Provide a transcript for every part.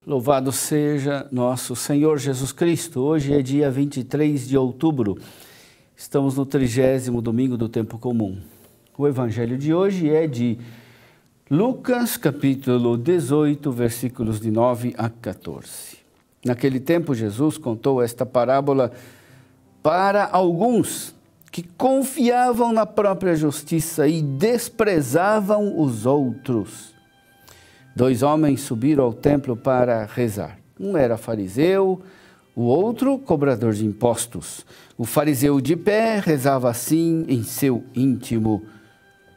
Louvado seja nosso Senhor Jesus Cristo. Hoje é dia 23 de outubro. Estamos no 30º domingo do tempo comum. O evangelho de hoje é de Lucas, capítulo 18, versículos de 9 a 14. Naquele tempo, Jesus contou esta parábola para alguns que confiavam na própria justiça e desprezavam os outros. 2 homens subiram ao templo para rezar. Um era fariseu, o outro cobrador de impostos. O fariseu de pé rezava assim em seu íntimo: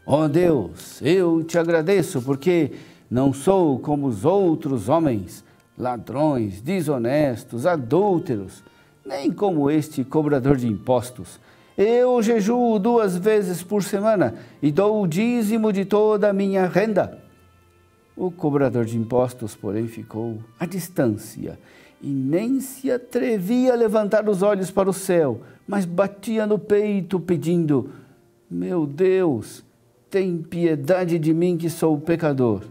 ó Deus, eu te agradeço porque não sou como os outros homens, ladrões, desonestos, adúlteros, nem como este cobrador de impostos. Eu jejuo 2 vezes por semana e dou o dízimo de toda a minha renda. O cobrador de impostos, porém, ficou à distância e nem se atrevia a levantar os olhos para o céu, mas batia no peito pedindo: meu Deus, tem piedade de mim que sou pecador.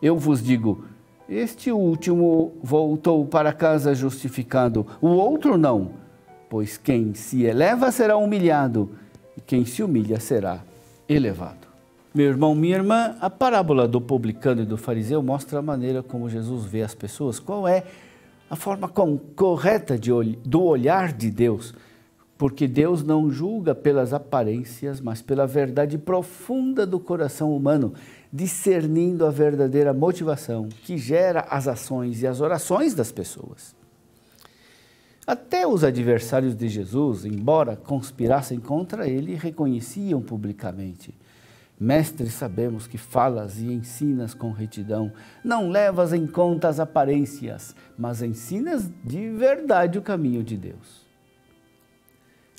Eu vos digo, este último voltou para casa justificado, o outro não, pois quem se eleva será humilhado e quem se humilha será elevado. Meu irmão, minha irmã, a parábola do publicano e do fariseu mostra a maneira como Jesus vê as pessoas. Qual é a forma correta do olhar de Deus? Porque Deus não julga pelas aparências, mas pela verdade profunda do coração humano, discernindo a verdadeira motivação que gera as ações e as orações das pessoas. Até os adversários de Jesus, embora conspirassem contra ele, reconheciam publicamente: mestre, sabemos que falas e ensinas com retidão, não levas em conta as aparências, mas ensinas de verdade o caminho de Deus.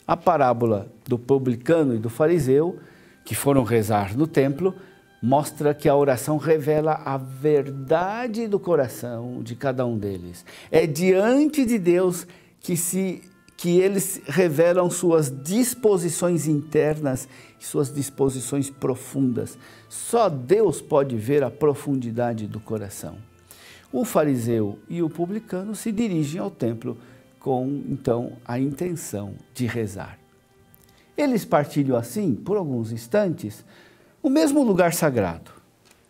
A parábola do publicano e do fariseu, que foram rezar no templo, mostra que a oração revela a verdade do coração de cada um deles. É diante de Deus que eles revelam suas disposições internas e suas disposições profundas. Só Deus pode ver a profundidade do coração. O fariseu e o publicano se dirigem ao templo com, então, a intenção de rezar. Eles partilham, assim, por alguns instantes, o mesmo lugar sagrado.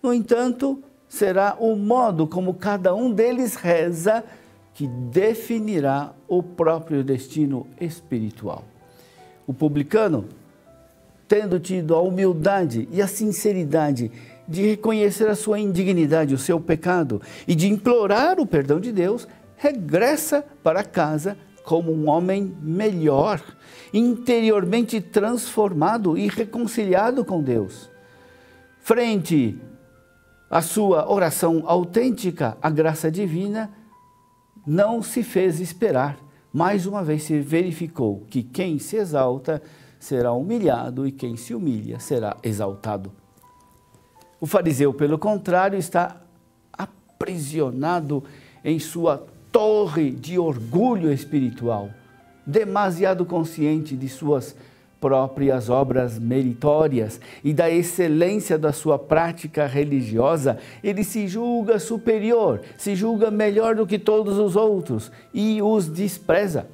No entanto, será o modo como cada um deles reza que definirá o próprio destino espiritual. O publicano, tendo tido a humildade e a sinceridade de reconhecer a sua indignidade, o seu pecado, e de implorar o perdão de Deus, regressa para casa como um homem melhor, interiormente transformado e reconciliado com Deus. Frente à sua oração autêntica, a graça divina não se fez esperar. Mais uma vez se verificou que quem se exalta será humilhado e quem se humilha será exaltado. O fariseu, pelo contrário, está aprisionado em sua torre de orgulho espiritual, demasiado consciente de suas próprias obras meritórias e da excelência da sua prática religiosa. Ele se julga superior, se julga melhor do que todos os outros e os despreza.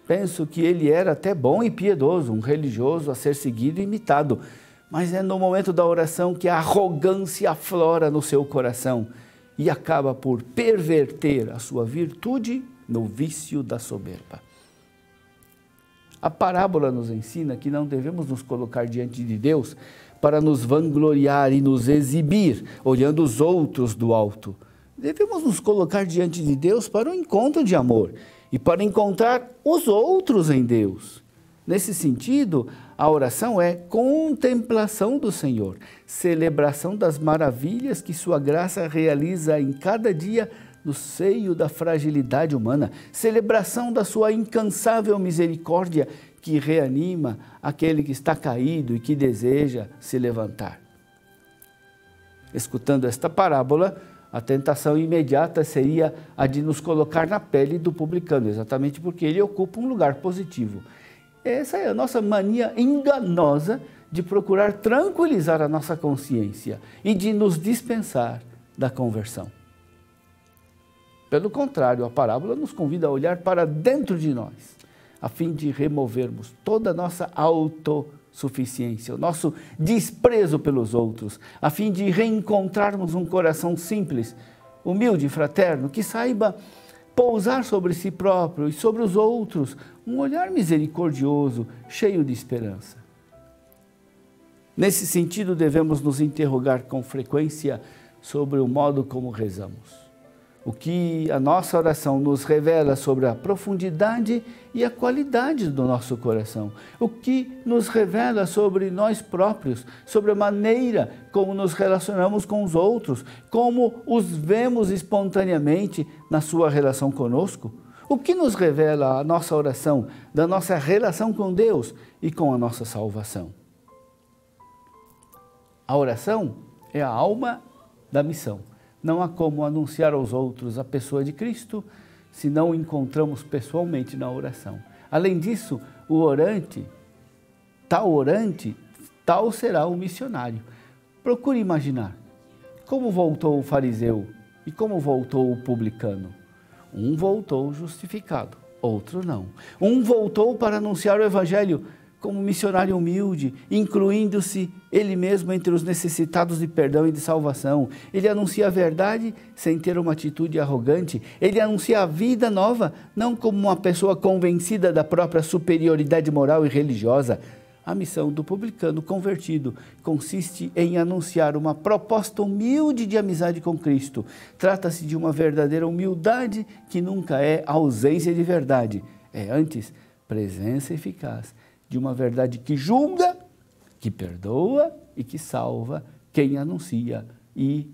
Penso que ele era até bom e piedoso, um religioso a ser seguido e imitado, mas é no momento da oração que a arrogância aflora no seu coração e acaba por perverter a sua virtude no vício da soberba. A parábola nos ensina que não devemos nos colocar diante de Deus para nos vangloriar e nos exibir, olhando os outros do alto. Devemos nos colocar diante de Deus para um encontro de amor e para encontrar os outros em Deus. Nesse sentido, a oração é contemplação do Senhor, celebração das maravilhas que sua graça realiza em cada dia no seio da fragilidade humana, celebração da sua incansável misericórdia que reanima aquele que está caído e que deseja se levantar. Escutando esta parábola, a tentação imediata seria a de nos colocar na pele do publicano, exatamente porque ele ocupa um lugar positivo. Essa é a nossa mania enganosa de procurar tranquilizar a nossa consciência e de nos dispensar da conversão. Pelo contrário, a parábola nos convida a olhar para dentro de nós, a fim de removermos toda a nossa autossuficiência, o nosso desprezo pelos outros, a fim de reencontrarmos um coração simples, humilde e fraterno, que saiba pousar sobre si próprio e sobre os outros, um olhar misericordioso, cheio de esperança. Nesse sentido, devemos nos interrogar com frequência sobre o modo como rezamos. O que a nossa oração nos revela sobre a profundidade e a qualidade do nosso coração. O que nos revela sobre nós próprios, sobre a maneira como nos relacionamos com os outros, como os vemos espontaneamente na sua relação conosco. O que nos revela a nossa oração, da nossa relação com Deus e com a nossa salvação. A oração é a alma da missão. Não há como anunciar aos outros a pessoa de Cristo se não o encontramos pessoalmente na oração. Além disso, o orante, tal será o missionário. Procure imaginar como voltou o fariseu e como voltou o publicano. Um voltou justificado, outro não. Um voltou para anunciar o evangelho como missionário humilde, incluindo-se ele mesmo entre os necessitados de perdão e de salvação. Ele anuncia a verdade sem ter uma atitude arrogante. Ele anuncia a vida nova, não como uma pessoa convencida da própria superioridade moral e religiosa. A missão do publicano convertido consiste em anunciar uma proposta humilde de amizade com Cristo. Trata-se de uma verdadeira humildade que nunca é ausência de verdade. É antes presença eficaz de uma verdade que julga, que perdoa e que salva quem anuncia e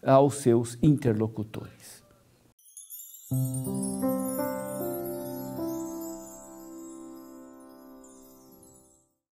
aos seus interlocutores.